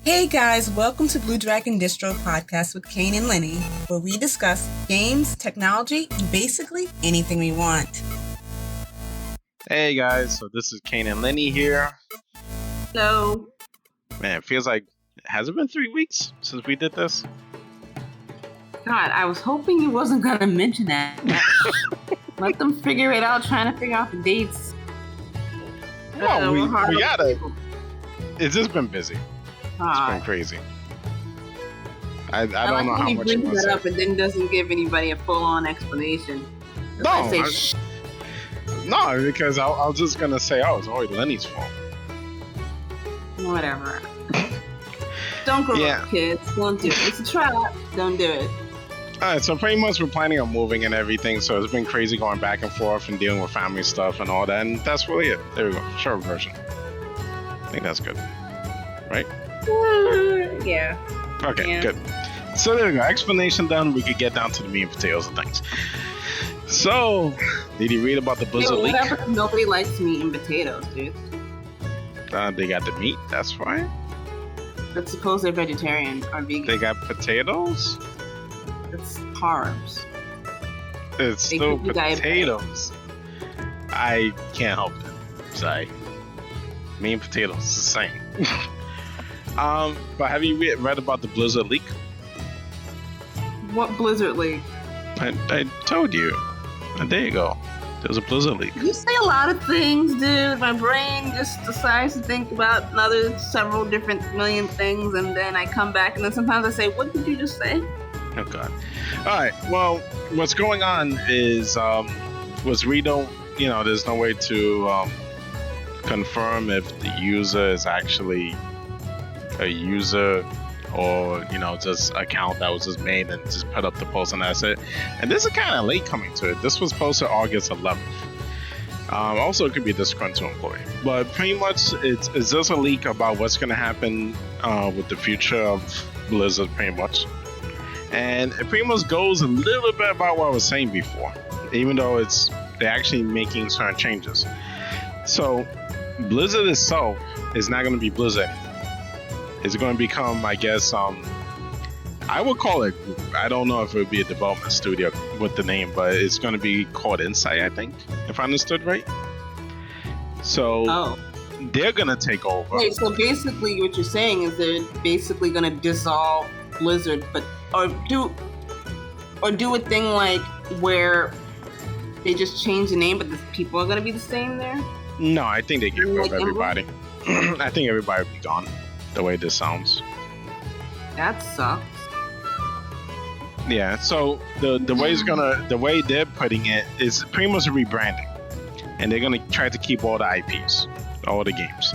Hey guys, welcome to Blue Dragon Distro Podcast with Kane and Lynnee, where we discuss games, technology, and basically anything we want. Hey guys, so this is Kane and Lynnee here. Hello. Man, it feels like, has it been 3 weeks since we did this? God, I was hoping you wasn't going to mention that. Let them figure it out, trying to figure out the dates. Well, we gotta. It's just been busy. It's been crazy. I don't know how much he brings that up and then doesn't give anybody a full-on explanation. No, no, because I was just gonna say, oh, it's always Lenny's fault. Whatever. Don't grow up, kids. Don't do it. It's a trap. Don't do it. Alright, so pretty much we're planning on moving and everything, so it's been crazy going back and forth and dealing with family stuff and all that, and that's really it. There we go. Short version. I think that's good. Right? Yeah. Okay, good. So there we go. Explanation done. We could get down to the meat and potatoes of things. So, did you read about the Blizzard leak? Nobody likes meat and potatoes, dude. They got the meat, that's fine. But suppose they're vegetarian or vegan. They got potatoes? It's carbs. It's still potatoes. I can't help it. Sorry. Meat and potatoes is the same. But have you read about the Blizzard leak? What Blizzard leak? I told you. There you go. There's a Blizzard leak. You say a lot of things, dude. My brain just decides to think about another several different million things, and then I come back, and then sometimes I say, "What did you just say?" Oh God. All right. Well, what's going on is we don't, there's no way to confirm if the user is actually a user or just account that was just made and just put up the post and that's it. And this is kind of late coming to it. This was posted August 11th. Also, it could be a disgruntled employee, but pretty much it's just a leak about what's going to happen with the future of Blizzard, pretty much. And it pretty much goes a little bit about what I was saying before, even though they're actually making certain changes. So Blizzard itself is not going to be Blizzard anymore. It's going to become, I guess, I would call it, I don't know if it would be a development studio with the name, but it's going to be called Insight, I think, if I understood right. So they're going to take over. Wait, so basically what you're saying is they're basically going to dissolve Blizzard, or do a thing like where they just change the name, but the people are going to be the same there? No, I think they get rid of everybody. I think everybody will be gone. The way this sounds. That sucks. Yeah, so the way they're putting it is pretty much a rebranding. And they're gonna try to keep all the IPs, all the games.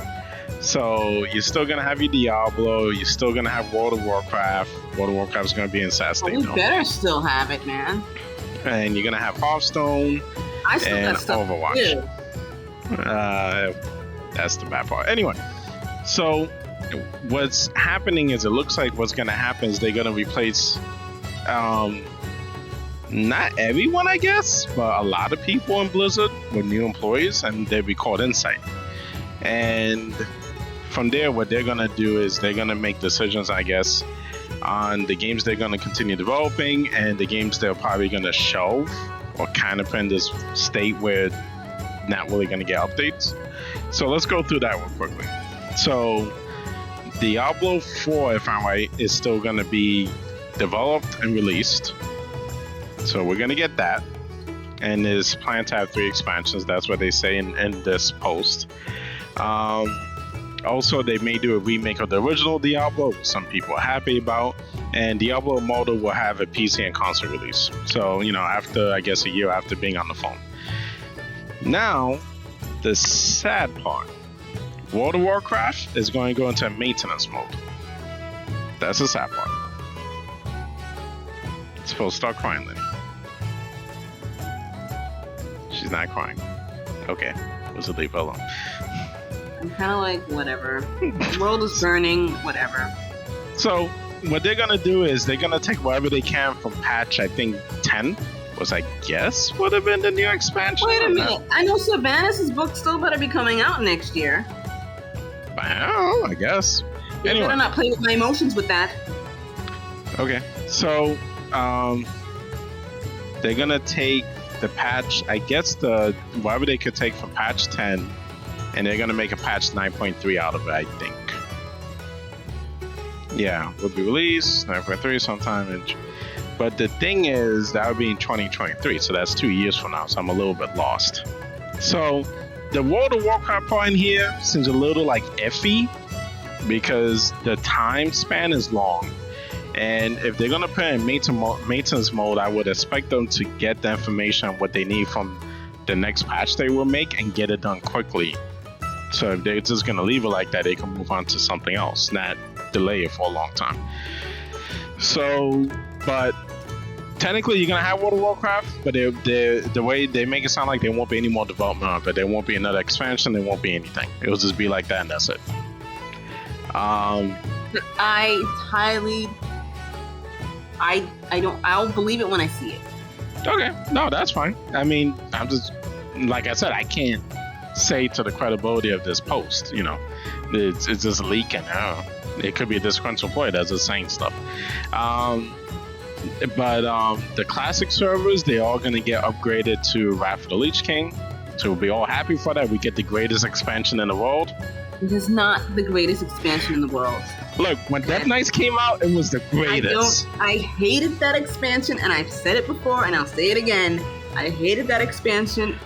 So you're still gonna have your Diablo, you're still gonna have World of Warcraft. World of Warcraft is gonna be in SAS State. We better still have it, man. And you're gonna have Hearthstone and Overwatch. That's the bad part. Anyway, so what's happening is it looks like what's going to happen is they're going to replace not everyone, I guess, but a lot of people in Blizzard with new employees, and they'll be called Insight. And from there, what they're going to do is they're going to make decisions, I guess, on the games they're going to continue developing and the games they're probably going to shelve or kind of put in this state where not really going to get updates. So let's go through that real quickly. So Diablo 4, if I'm right, is still going to be developed and released. So we're going to get that. And is planned to have 3 expansions. That's what they say in this post. Also, they may do a remake of the original Diablo, which some people are happy about. And Diablo Immortal will have a PC and console release. So, after, I guess, a year after being on the phone. Now, the sad part. World of Warcraft is going to go into maintenance mode. That's the sad part. It's supposed to start crying, Lynnee. She's not crying. Okay, let's leave her alone. I'm kind of like, whatever. The world is burning, whatever. So, what they're going to do is they're going to take whatever they can from patch, I think, 10, was, I guess, would have been the new expansion. Wait a minute. I know Sylvanas' book still better be coming out next year. Well, I guess. You Anyway. better not play with my emotions with that. Okay, so they're gonna take the patch, I guess whatever they could take from patch 10, and they're gonna make a patch 9.3 out of it, I think. Yeah, will be released 9.3 sometime in. But the thing is, that would be in 2023, so that's 2 years from now. So I'm a little bit lost. So the World of Warcraft part in here seems a little like iffy because the time span is long. And if they're gonna put in maintenance mode, I would expect them to get the information what they need from the next patch they will make and get it done quickly. So if they're just gonna leave it like that, they can move on to something else, not delay it for a long time. So, but technically you're gonna have World of Warcraft, but the way they make it sound like there won't be any more development of it. There won't be another expansion. There won't be anything. It'll just be like that, and that's it. I'll believe it when I see it. Okay, no, that's fine. I mean, I'm just, like I said, I can't say to the credibility of this post, you know, it's just leaking. It could be a disgruntled employee that's just saying stuff. But the classic servers, they're all going to get upgraded to Wrath of the Lich King. So we'll be all happy for that. We get the greatest expansion in the world. It is not the greatest expansion in the world. Look, when Death Knights came out, it was the greatest. I hated that expansion, and I've said it before, and I'll say it again. I hated that expansion.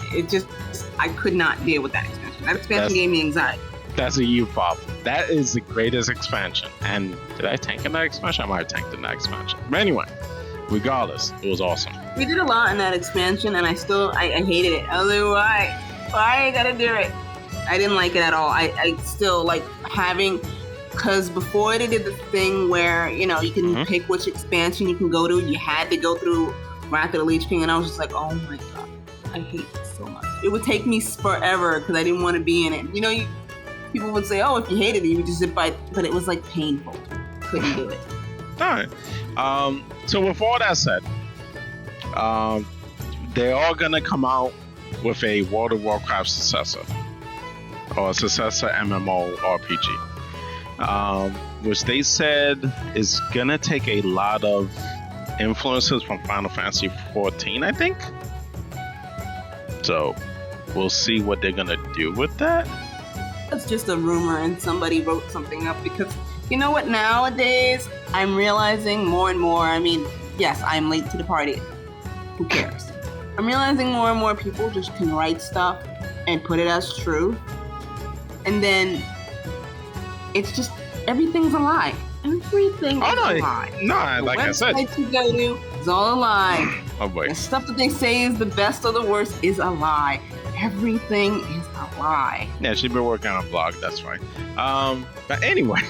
I could not deal with that expansion. That expansion gave me anxiety. That's a you problem. That is the greatest expansion. And did I tank in that expansion? I might have tanked in that expansion. But anyway, regardless, it was awesome. We did a lot in that expansion, and I hated it. I was like, why? Why I gotta do it? I didn't like it at all. I still like having, because before they did the thing where, you know, you can pick which expansion you can go to. You had to go through Wrath of the Lich King, and I was just like, oh my god, I hate this so much. It would take me forever because I didn't want to be in it. You know, people would say, oh, if you hated it, you would just zip by, but it was like painful. Couldn't do it. All right. So with all that said, they're all gonna come out with a World of Warcraft successor, or a successor MMORPG, which they said is gonna take a lot of influences from Final Fantasy 14, I think. So we'll see what they're gonna do with that. That's just a rumor, and somebody wrote something up, because you know what, nowadays I'm realizing more and more, I mean, yes, I'm late to the party, who cares? I'm realizing more and more people just can write stuff and put it as true, and then it's just, everything's a lie. Everything is a lie. No, like I said, the website you go to is all a lie. Oh boy. The stuff that they say is the best or the worst is a lie. Everything is a lie. Yeah, she's been working on a blog, that's right. But anyway,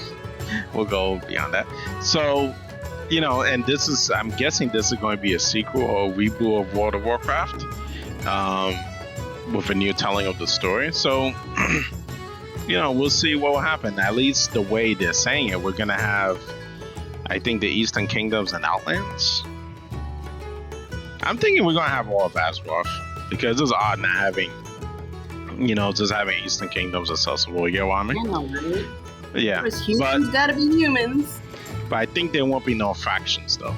we'll go beyond that. So, you know, and this is, I'm guessing this is going to be a sequel or a reboot of World of Warcraft, with a new telling of the story. So, you know, we'll see what will happen. At least the way they're saying it, we're going to have, I think, the Eastern Kingdoms and Outlands. I'm thinking we're going to have all of Azeroth, because it's odd not having, you know, just having Eastern Kingdoms accessible. You know what I mean? I know, right? Yeah. Because humans gotta be humans. But I think there won't be no factions, though.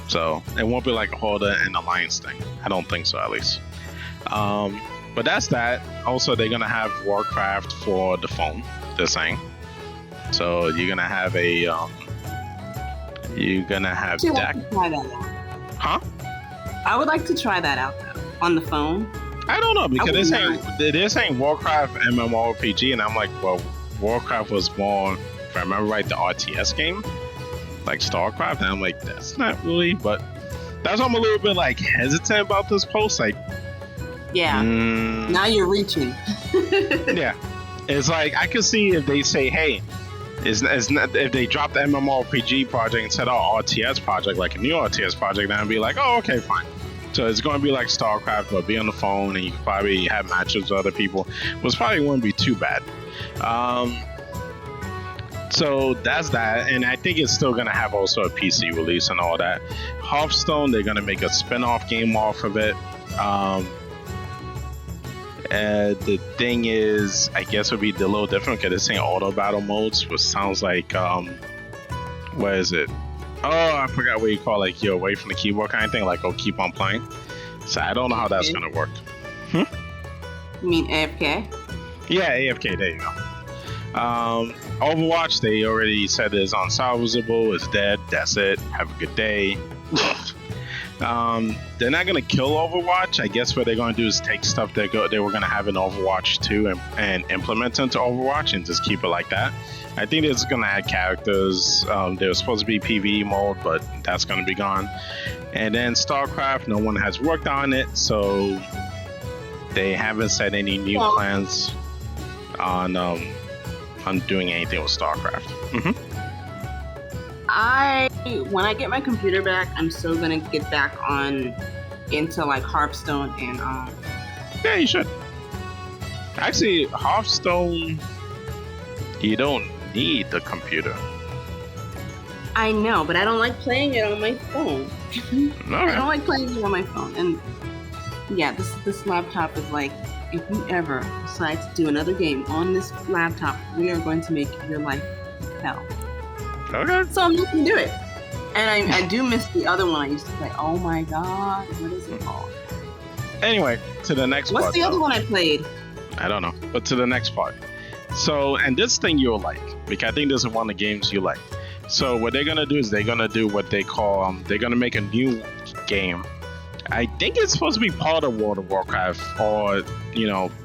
So it won't be like a Horde and Alliance thing. I don't think so, at least. But that's that. Also, they're gonna have Warcraft for the phone, they're saying. So you're gonna have a deck. Try that out. Huh? I would like to try that out though, on the phone. I don't know, because they're saying Warcraft MMORPG, and I'm like, well, Warcraft was more, if I remember right, the RTS game, like StarCraft, and I'm like, that's not really, but that's why I'm a little bit like hesitant about this post. Like, yeah, now you're reaching. Yeah, it's like I could see if they say, hey, it's not, if they drop the MMORPG project and said, oh, RTS project, like a new RTS project, then I'd be like, oh, okay, fine. So it's going to be like StarCraft, but be on the phone, and you can probably have matches with other people, which probably wouldn't be too bad. So that's that, and I think it's still going to have also a PC release and all that. Hearthstone, they're going to make a spin-off game off of it. The thing is, I guess it would be a little different because it's saying auto battle modes, which sounds like what is it? Oh, I forgot what you call like you're away from the keyboard kind of thing, like keep on playing. So I don't know how that's gonna work. You mean AFK? Yeah, AFK. There you go. Overwatch, they already said is unsalvageable, it's dead. That's it. Have a good day. They're not gonna kill Overwatch. I guess what they're gonna do is take stuff they were gonna have in Overwatch 2 and implement into Overwatch and just keep it like that. I think they're just gonna add characters. There was supposed to be PvE mode, but that's gonna be gone. And then StarCraft, no one has worked on it, so they haven't said any new plans on doing anything with StarCraft. When I get my computer back, I'm still gonna get back into like Hearthstone and Yeah, you should. Actually, Hearthstone, you don't need the computer. I know, but I don't like playing it on my phone. I don't like playing it on my phone. And yeah, this laptop is like, if you ever decide to do another game on this laptop, we are going to make your life hell. Okay. So I'm not going to do it. And I do miss the other one I used to play. Oh my god, what is it called? Anyway, to the next part. What's the other one I played? I don't know, but to the next part. So, and this thing you'll like, because I think this is one of the games you like. So what they're gonna do is they're gonna do what they call they're gonna make a new game. I think it's supposed to be part of World of Warcraft, or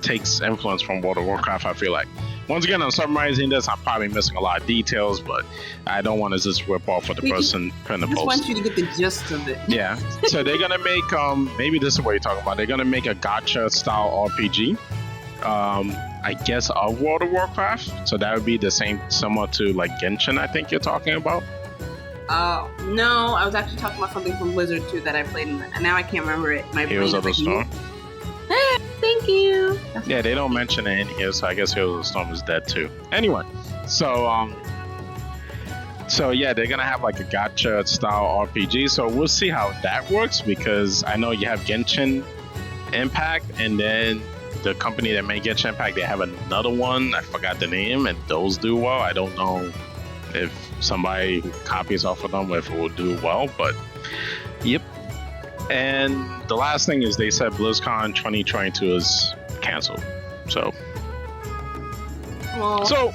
takes influence from World of Warcraft. I feel like. Once again, I'm summarizing this. I'm probably missing a lot of details, but I don't want to just rip off what the person put in the post. I just want you to get the gist of it. Yeah. So they're gonna make maybe this is what you're talking about. They're gonna make a gacha style RPG. I guess of World of Warcraft. So that would be the same, similar to like Genshin. I think you're talking about. No, I was actually talking about something from Blizzard too that I played, and now I can't remember it. My Heroes of the Storm. Thank you. Yeah, they don't mention it in here, so I guess Heroes of the Storm is dead too. Anyway, so yeah, they're gonna have like a gacha style RPG. So we'll see how that works, because I know you have Genshin Impact, and then the company that made Genshin Impact, they have another one. I forgot the name, and those do well. I don't know if somebody who copies off of them, if it will do well, but yep. And the last thing is they said BlizzCon 2022 is canceled. So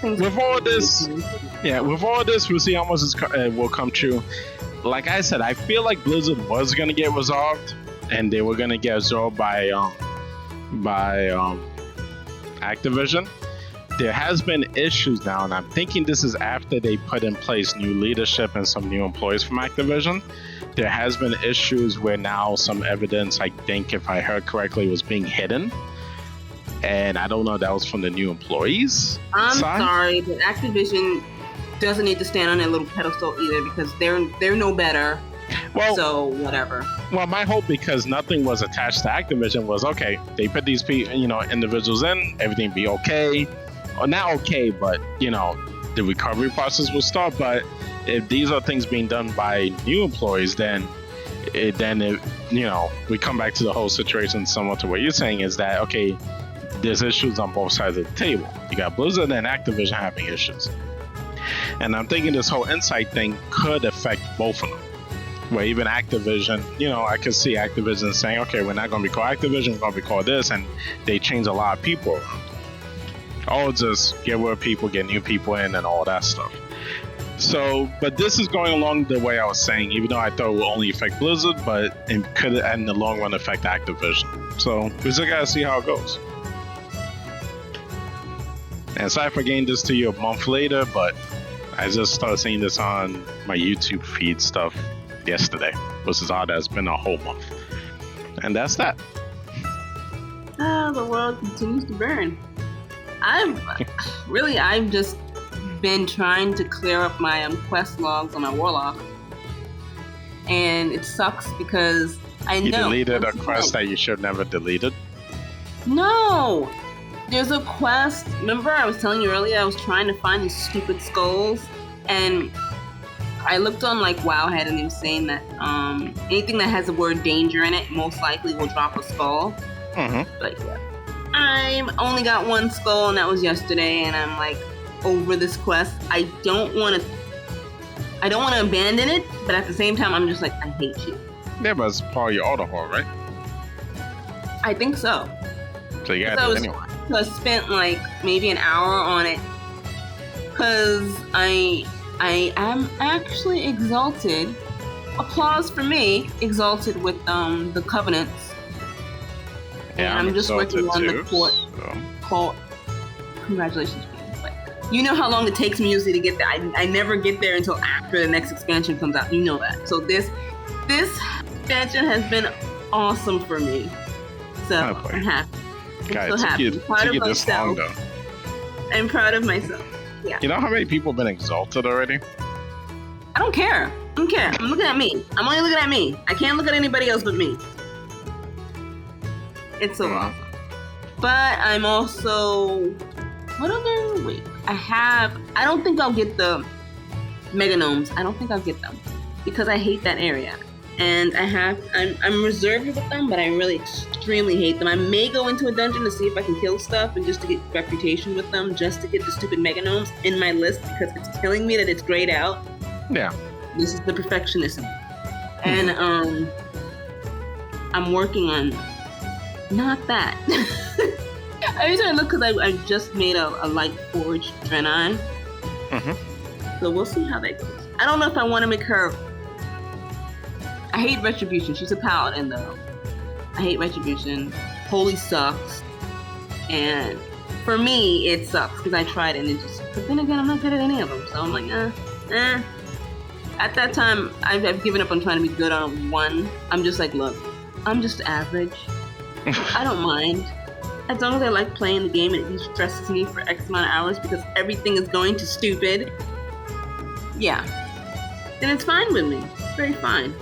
with all this, we'll see how much will come true. Like I said, I feel like Blizzard was gonna get resolved, and they were gonna get absorbed by Activision. There has been issues now, and I'm thinking this is after they put in place new leadership and some new employees from Activision. There has been issues where now some evidence, I think if I heard correctly, was being hidden. And I don't know if that was from the new employees. I'm sorry, but Activision doesn't need to stand on that little pedestal either, because they're no better. Well, so whatever. Well, my hope, because nothing was attached to Activision, was okay. They put these people, individuals in, everything be okay, or not okay, but the recovery process will start. But if these are things being done by new employees, then we come back to the whole situation similar to what you're saying, is that okay, there's issues on both sides of the table. You got Blizzard and Activision having issues, and I'm thinking this whole Insight thing could affect both of them. Where even Activision, I could see Activision saying, okay, we're not going to be called Activision, we're going to be called this, and they change a lot of people around. Or just get rid of people, get new people in, and all that stuff. So, but this is going along the way I was saying, even though I thought it would only affect Blizzard, but it could in the long run affect Activision. So, we just gotta see how it goes. And sorry for getting this to you a month later, but I just started seeing this on my YouTube feed stuff yesterday, which is odd. It's been a whole month. And that's that. The world continues to burn. I've just been trying to clear up my quest logs on my Warlock, and it sucks because you deleted a quest that you should never deleted. No, there's a quest. Remember, I was telling you earlier, I was trying to find these stupid skulls, and I looked on like Wowhead, and they were saying that anything that has the word danger in it most likely will drop a skull. Mm-hmm. But yeah. I'm only got one skull, and that was yesterday, and I'm like over this quest. I don't want to abandon it, but at the same time, I'm just like, I hate you. Yeah, but it's part of your auto haul, right? I think so. So you gotta do it anyway. So I spent like maybe an hour on it because I am actually exalted. Applause for me, exalted with the covenants. Yeah, and I'm just working on the court. So. Congratulations, but you know how long it takes me usually to get there. I never get there until after the next expansion comes out. You know that. So this expansion has been awesome for me. So I'm happy. I'm so happy. I'm proud of myself. I'm proud of myself. Yeah. You know how many people have been exalted already? I don't care. I'm looking at me. I'm only looking at me. I can't look at anybody else but me. It's so awesome. But I'm also... Wait. I don't think I'll get the Mega Gnomes. I don't think I'll get them. Because I hate that area. And I'm reserved with them, but I really extremely hate them. I may go into a dungeon to see if I can kill stuff and just to get reputation with them, just to get the stupid Mega Gnomes in my list because it's killing me that it's grayed out. Yeah. This is the perfectionism. And I'm working on not that. I usually look because I just made a light forged Draenei. So we'll see how that goes. I don't know if I want to make her... I hate Retribution. She's a paladin though. I hate Retribution. Holy sucks. And for me, it sucks because I tried it and it just... But then again, I'm not good at any of them. So I'm like, At that time, I've given up on trying to be good on one. I'm just like, look, I'm just average. I don't mind. As long as I like playing the game and it stresses me for X amount of hours because everything is going to stupid. Yeah. Then it's fine with me. It's very fine.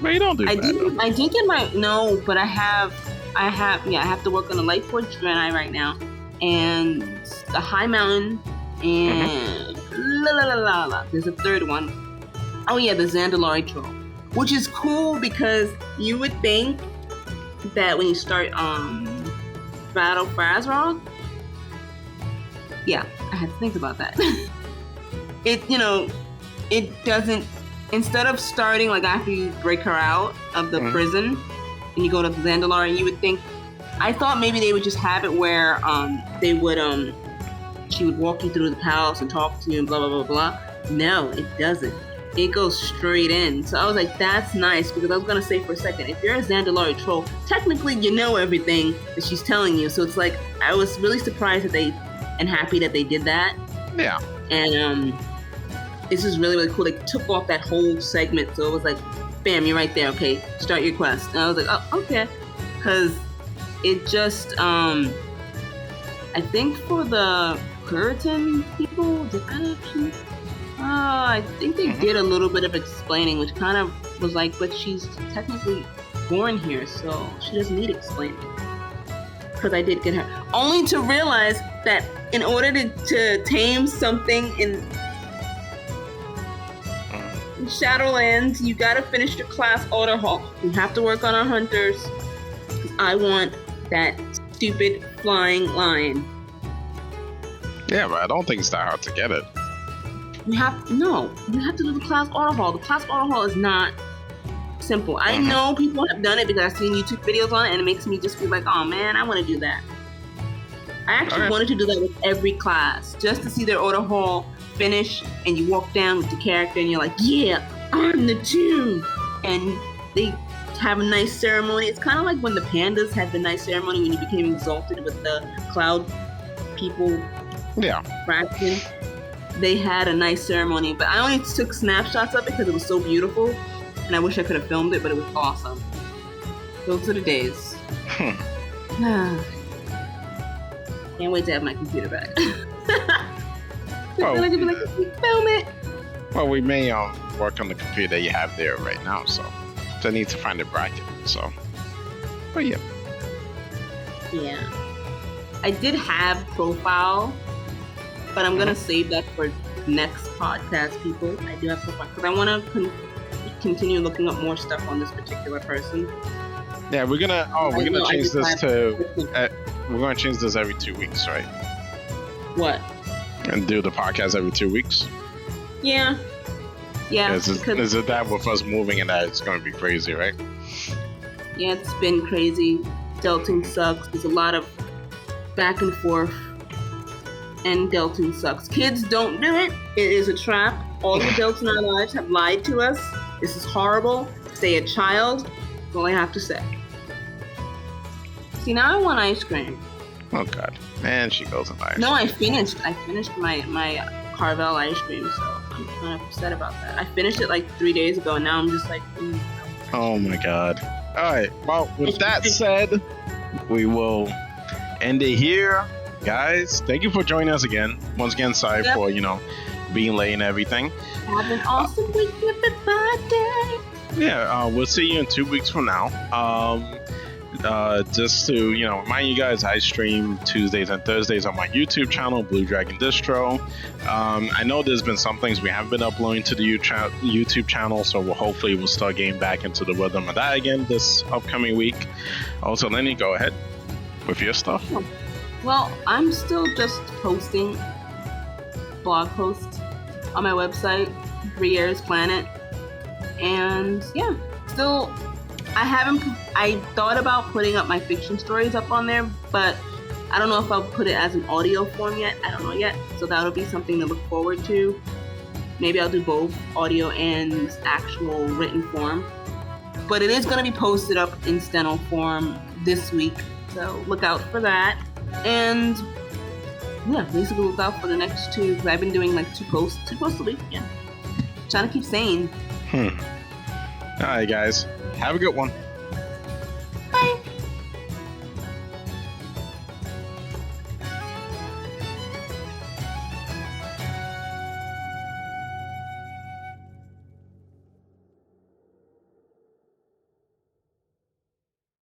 But you don't do that. I did get my... No, but I have to work on the Light Forge Draenei right now. And the High Mountain. And... There's a third one. Oh yeah, the Zandalari Troll. Which is cool because you would think that when you start Battle for Azeroth, yeah, I had to think about that. It doesn't, instead of starting like after you break her out of the prison and you go to Zandalari, you would think, I thought maybe they would just have it where they would she would walk you through the palace and talk to you and blah blah blah blah. No, it doesn't. It goes straight in. So I was like, that's nice, because I was going to say for a second, if you're a Zandalari troll, technically you know everything that she's telling you. So it's like, I was really surprised and happy that they did that. Yeah. And this is really, really cool. They took off that whole segment. So it was like, bam, you're right there. Okay, start your quest. And I was like, oh, okay. Because it just, I think for the Puritan people, did that actually... I think they did a little bit of explaining, which kind of was like, but she's technically born here, so she doesn't need explaining. Because I did get her. Only to realize that in order to tame something in Shadowlands, you gotta finish your class order hall. You have to work on our hunters. I want that stupid flying lion. Yeah, but I don't think it's that hard to get it. You have to do the class order hall. The class order hall is not simple. I know people have done it because I've seen YouTube videos on it, and it makes me just be like, oh man, I want to do that. I actually wanted to do that with every class, just to see their order hall finish, and you walk down with the character, and you're like, yeah, I'm the tomb. And they have a nice ceremony. It's kind of like when the pandas had the nice ceremony when you became exalted with the cloud people. Yeah. Fraction. They had a nice ceremony, but I only took snapshots of it because it was so beautiful, and I wish I could have filmed it, but it was awesome. Those are the days. Can't wait to have my computer back. Then I can be like, film it. Well, we may work on the computer that you have there right now, so I need to find a bracket. So, but yeah. Yeah. I did have profile. But I'm going to save that for next podcast, people. I do have profile because I want to continue looking up more stuff on this particular person. Yeah, we're gonna change this to we're gonna change this every 2 weeks, right? What? And do the podcast every 2 weeks. Yeah. Is it that with us moving and that it's gonna be crazy, right? Yeah, it's been crazy. Adulting sucks. There's a lot of back and forth. And adulting sucks. Kids, don't do it. It is a trap. All the adults in our lives have lied to us. This is horrible. Stay a child. That's all I have to say. See, now I want ice cream. Oh God, and she goes in ice. No, I finished my Carvel ice cream, so I'm kind of upset about that. I finished it like 3 days ago, and now I'm just like, Oh my God. All right. Well, with that said, we will end it here, guys. Thank you for joining us again. Once again, sorry for being late and everything. Have an awesome week, everybody. Yeah, we'll see you in 2 weeks from now. Just to remind you guys, I stream Tuesdays and Thursdays on my YouTube channel, Blue Dragon Distro. I know there's been some things we haven't been uploading to the YouTube channel, so hopefully we'll start getting back into the rhythm of that again this upcoming week. Also, Lynnee, go ahead with your stuff. Well, I'm still just posting blog posts on my website, 3 Years Planet, and yeah, still. I thought about putting up my fiction stories up on there, but I don't know if I'll put it as an audio form yet. I don't know yet. So that'll be something to look forward to. Maybe I'll do both audio and actual written form. But it is going to be posted up in steno form this week. So look out for that. And yeah, basically look out for the next 2, because I've been doing like 2 posts a week. Yeah. Trying to keep sane. All right, guys. Have a good one.